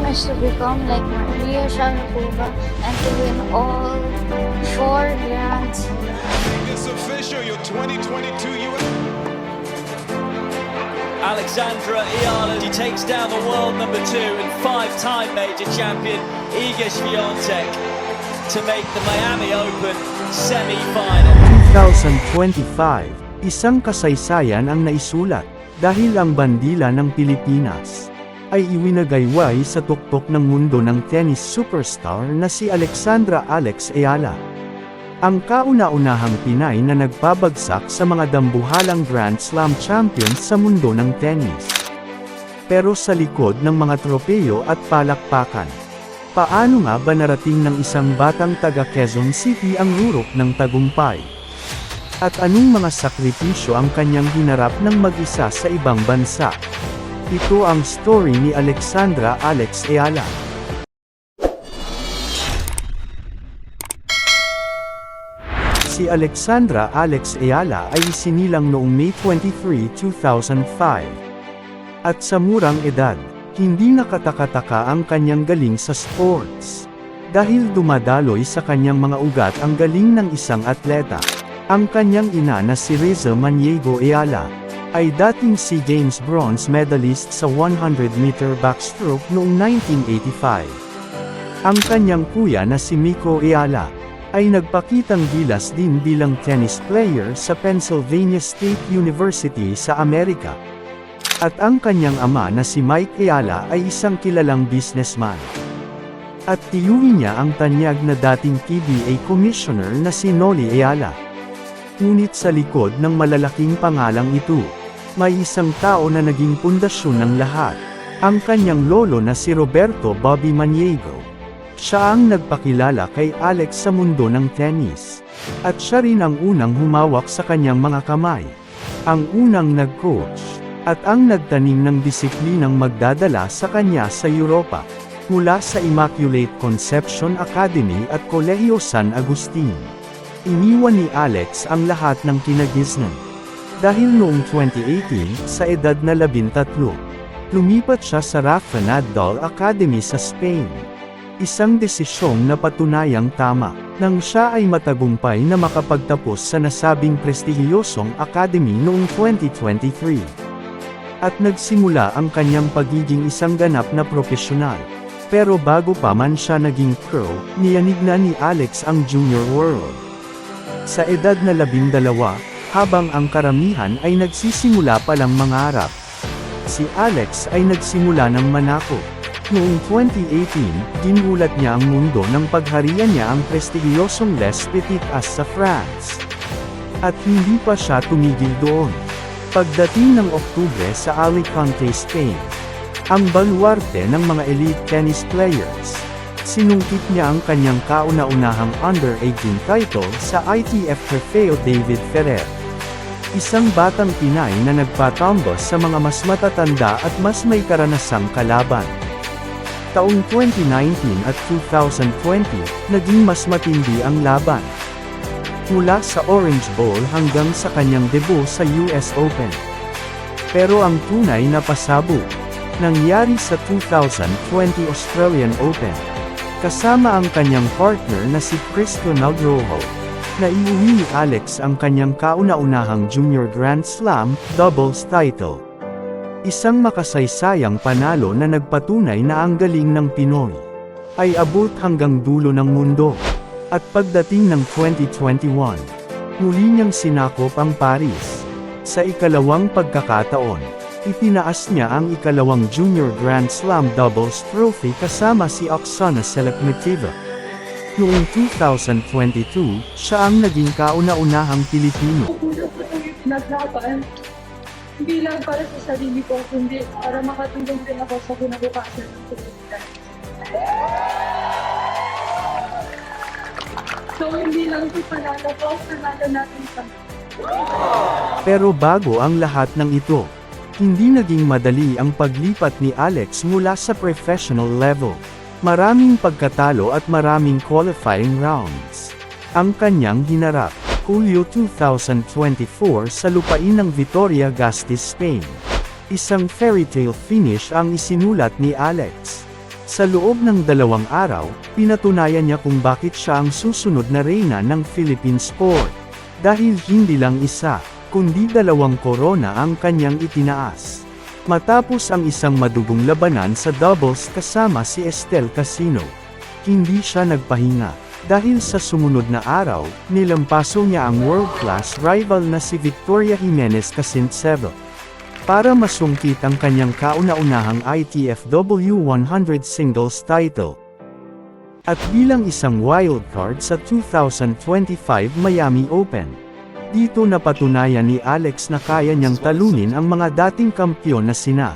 is to become like Maria Sharapova and to win all 4 Grand Slams. It's official, your 2022 US. Alexandra Iala, she takes down the world #2 and 5-time major champion Iga Swiatek to make the Miami Open semi-final. 2025, isang kasaysayan ang naisulat, dahil ang bandila ng Pilipinas ay iwinagayway sa tuktok ng mundo ng tennis superstar na si Alexandra Alex Ayala. Ang kauna-unahang Pinay na nagpabagsak sa mga dambuhalang Grand Slam champions sa mundo ng tennis. Pero sa likod ng mga tropeyo at palakpakan, paano nga ba narating ng isang batang taga Quezon City ang rurok ng tagumpay? At anong mga sakripisyo ang kanyang hinarap ng mag-isa sa ibang bansa? Ito ang story ni Alexandra Alex Ayala. Si Alexandra Alex Ayala ay isinilang noong May 23, 2005. At sa murang edad, hindi nakataka-taka ang kanyang galing sa sports. Dahil dumadaloy sa kanyang mga ugat ang galing ng isang atleta. Ang kanyang ina na si Reza Maniego Ayala ay dating SEA Games bronze medalist sa 100-meter backstroke noong 1985. Ang kanyang kuya na si Miko Ayala ay nagpakitang gilas din bilang tennis player sa Pennsylvania State University sa Amerika. At ang kanyang ama na si Mike Ayala ay isang kilalang businessman. At tiyuhin niya ang tanyag na dating PBA commissioner na si Noli Ayala. Ngunit sa likod ng malalaking pangalang ito, may isang tao na naging pundasyon ng lahat, ang kanyang lolo na si Roberto Bobby Maniego. Siya ang nagpakilala kay Alex sa mundo ng tennis. At siya rin ang unang humawak sa kanyang mga kamay. Ang unang nag-coach, at ang nagtanim ng disiplinang magdadala sa kanya sa Europa, mula sa Immaculate Conception Academy at Kolehiyo San Agustin. Iniwan ni Alex ang lahat ng kinagisnan. Dahil noong 2018, sa edad na 13, lumipat siya sa Rafa Nadal Academy sa Spain. Isang desisyong napatunayang tama, nang siya ay matagumpay na makapagtapos sa nasabing prestihiyosong academy noong 2023. At nagsimula ang kanyang pagiging isang ganap na profesional. Pero bago pa man siya naging pro, niyanig na ni Alex ang junior world. Sa edad na 12, habang ang karamihan ay nagsisimula palang mangarap, si Alex ay nagsimula ng manako. Noong 2018, ginulat niya ang mundo nang pagharian niya ang prestihiyosong Les Petites As sa France. At hindi pa siya tumigil doon. Pagdating ng Oktubre sa Alicante, Spain, ang baluarte ng mga elite tennis players, sinungkit niya ang kanyang kauna-unahang under-18 title sa ITF Trofeo David Ferrer. Isang batang Pinay na nagpatambos sa mga mas matatanda at mas may karanasang kalaban. Taong 2019 at 2020, naging mas matindi ang laban. Mula sa Orange Bowl hanggang sa kanyang debut sa US Open. Pero ang tunay na pasabog, nangyari sa 2020 Australian Open. Kasama ang kanyang partner na si Cristo Nagroho, na iuwi ni Alex ang kanyang kauna-unahang Junior Grand Slam doubles title. Isang makasaysayang panalo na nagpatunay na ang galing ng Pinoy ay abot hanggang dulo ng mundo. At pagdating ng 2021, muli niyang sinakop ang Paris. Sa ikalawang pagkakataon, itinaas niya ang ikalawang Junior Grand Slam doubles trophy kasama si Oksana Selekhmeteva. Noong 2022, siya ang naging kauna-unahang Pilipino. Naglaban, hindi lang para sa sarili ko, kundi para makatulong din ako sa kinabukasan ng komunidad. So, hindi lang ito panalo ko, panalo natin sa. Pero bago ang lahat ng ito, hindi naging madali ang paglipat ni Alex mula sa professional level. Maraming pagkatalo at maraming qualifying rounds ang kanyang hinarap. Hulyo 2024 sa lupain ng Vitoria-Gasteiz, Spain. Isang fairy tale finish ang isinulat ni Alex. Sa loob ng 2 araw, pinatunayan niya kung bakit siya ang susunod na reyna ng Philippine sport. Dahil hindi lang isa, kundi 2 korona ang kanyang itinaas. Matapos ang isang madugong labanan sa doubles kasama si Estel Casino, hindi siya nagpahinga. Dahil sa sumunod na araw, nilampaso niya ang world-class rival na si Victoria Jimenez Casincevo, para masungkit ang kanyang kauna-unahang ITFW 100 singles title. At bilang isang wildcard sa 2025 Miami Open, dito napatunayan ni Alex na kaya niyang talunin ang mga dating kampyon na sina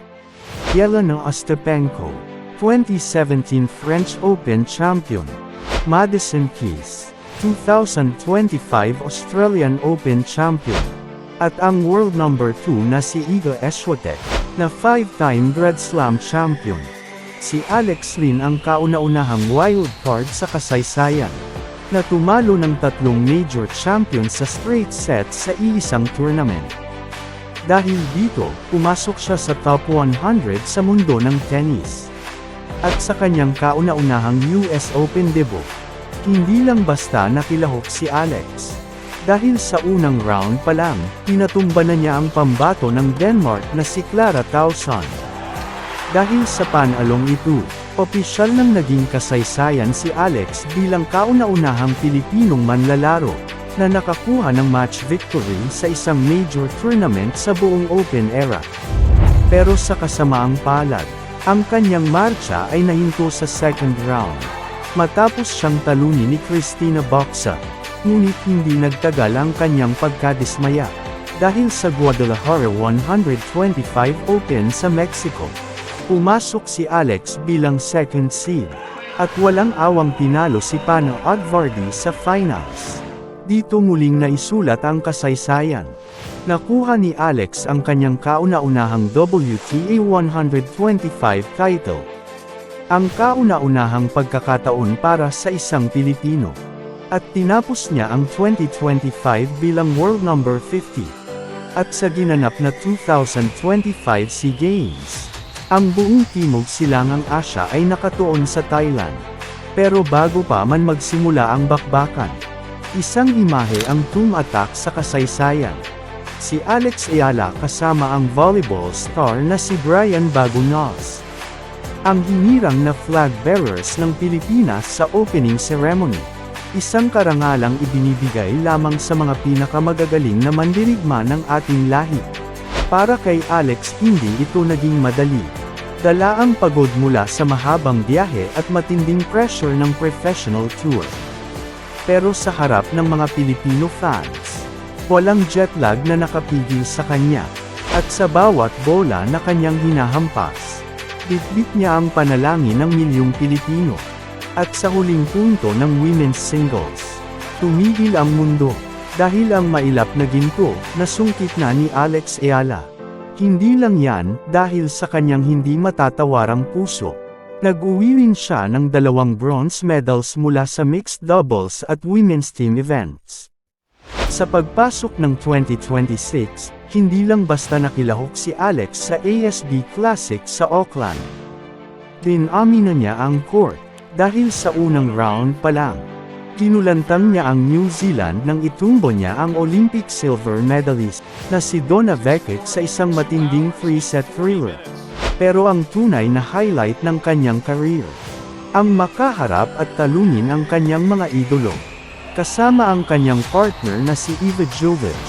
Yelena Ostapenko, 2017 French Open champion, Madison Keys, 2025 Australian Open champion, at ang world number 2 na si Iga Swiatek, na 5-time Grand Slam champion. Si Alex rin ang kauna-unahang wildcard sa kasaysayan, na tumalo ng 3 major champions sa straight sets sa iisang tournament. Dahil dito, pumasok siya sa top 100 sa mundo ng tennis. At sa kanyang kauna-unahang US Open debut, hindi lang basta nakilahok si Alex. Dahil sa unang round pa lang, pinatumba na niya ang pambato ng Denmark na si Clara Tauson. Dahil sa panalong ito, opisyal nang naging kasaysayan si Alex bilang kauna-unahang Pilipinong manlalaro, na nakakuha ng match victory sa isang major tournament sa buong Open era. Pero sa kasamaang palad, ang kanyang marcha ay nahinto sa second round, matapos siyang talunin ni Cristina Boxa. Ngunit hindi nagtagal ang kanyang pagkadismaya, dahil sa Guadalajara 125 Open sa Mexico, pumasok si Alex bilang second seed, at walang awang pinalo si Pano Advardi sa finals. Dito muling naisulat ang kasaysayan. Nakuha ni Alex ang kanyang kauna-unahang WTA 125 title. Ang kauna-unahang pagkakataon para sa isang Pilipino. At tinapos niya ang 2025 bilang world number 50. At sa ginanap na 2025 SEA Games, ang buong Timog Silangang Asya ay nakatuon sa Thailand. Pero bago pa man magsimula ang bakbakan, isang imahe ang tumatak sa kasaysayan. Si Alex Ayala kasama ang volleyball star na si Brian Bagunos, ang hinirang na flag bearers ng Pilipinas sa opening ceremony. Isang karangalang ibinibigay lamang sa mga pinakamagagaling na mandirigma ng ating lahi. Para kay Alex hindi ito naging madali. Dala ang pagod mula sa mahabang biyahe at matinding pressure ng professional tour. Pero sa harap ng mga Pilipino fans, walang jet lag na nakapigil sa kanya. At sa bawat bola na kanyang hinahampas, bitbit niya ang panalangin ng milyong Pilipino. At sa huling punto ng women's singles, tumigil ang mundo, dahil ang mailap na ginto, nasungkit na ni Alex Ayala. Hindi lang yan, dahil sa kanyang hindi matatawarang puso. Nag-uwi rin siya ng 2 bronze medals mula sa mixed doubles at women's team events. Sa pagpasok ng 2026, hindi lang basta nakilahok si Alex sa ASB Classic sa Auckland. Dinamin na niya ang court, dahil sa unang round pa lang. Ginulantang niya ang New Zealand nang itumbo niya ang Olympic silver medalist na si Donna Beckett sa isang matinding free-set thriller. Pero ang tunay na highlight ng kanyang career, ang makaharap at talunin ang kanyang mga idolo. Kasama ang kanyang partner na si Iva Jovic,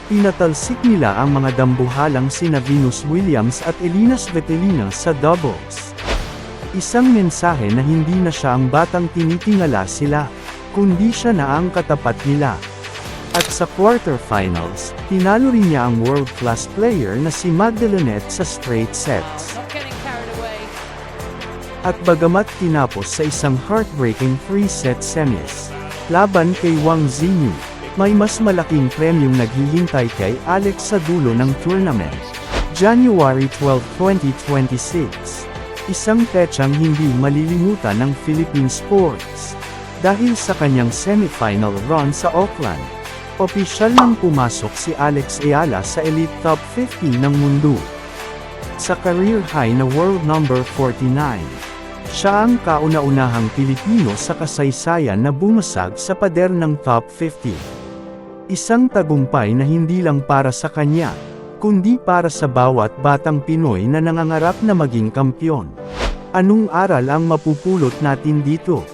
pinatalsik nila ang mga dambuhalang sina Venus Williams at Elina Svitolina sa doubles. Isang mensahe na hindi na siya ang batang tinitingala sila, kundi siya na ang katapat nila. At sa quarterfinals, tinalo rin niya ang world-class player na si Magdalenet sa straight sets. At bagamat tinapos sa isang heartbreaking 3-set semis, laban kay Wang Zhiyun, may mas malaking premyong naghihintay kay Alex sa dulo ng tournament. January 12, 2026. Isang petsang hindi malilimutan ng Philippine sports. Dahil sa kanyang semifinal run sa Auckland, opisyal nang pumasok si Alex Ayala sa Elite Top 50 ng mundo. Sa career high na world number 49, Siya ang kauna-unahang Pilipino sa kasaysayan na bumasag sa pader ng top 50. Isang tagumpay na hindi lang para sa kanya, kundi para sa bawat batang Pinoy na nangangarap na maging kampyon. Anong aral ang mapupulot natin dito?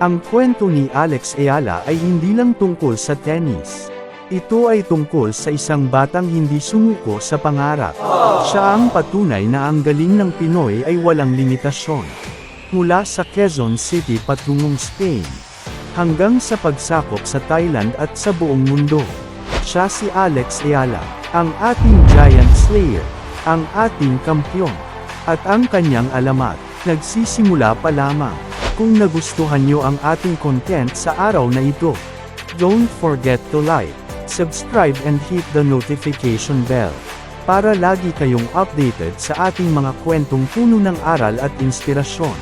Ang kwento ni Alex Eala ay hindi lang tungkol sa tennis. Ito ay tungkol sa isang batang hindi sumuko sa pangarap. Siya ang patunay na ang galing ng Pinoy ay walang limitasyon. Mula sa Quezon City patungong Spain, hanggang sa pagsakop sa Thailand at sa buong mundo. Siya si Alex Eala, ang ating Giant Slayer, ang ating kampyon, at ang kanyang alamat, nagsisimula pa lamang. Kung nagustuhan nyo ang ating content sa araw na ito, don't forget to like, subscribe and hit the notification bell, para lagi kayong updated sa ating mga kwentong puno ng aral at inspirasyon.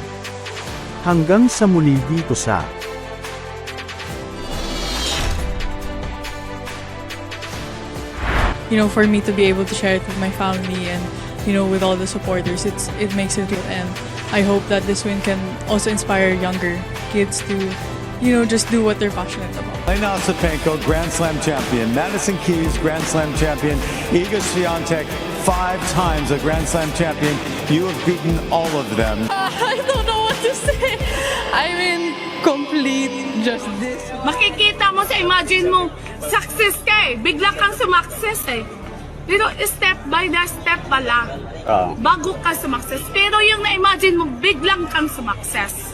Hanggang sa muli dito sa for me to be able to share it with my family and, with all the supporters, it makes it real. And I hope that this win can also inspire younger kids to, just do what they're passionate about. Elena Ostapenko, Grand Slam champion. Madison Keys, Grand Slam champion. Iga Swiatek, 5 times a Grand Slam champion. You have beaten all of them. I don't know what to say. I'm in complete just this. Makikita mo sa imagine mo, success ka eh. Bigla kang sumakses eh. Step by the step pala. Bago ka sumakses. Pero yung na-imagine mo, biglang kang sumakses.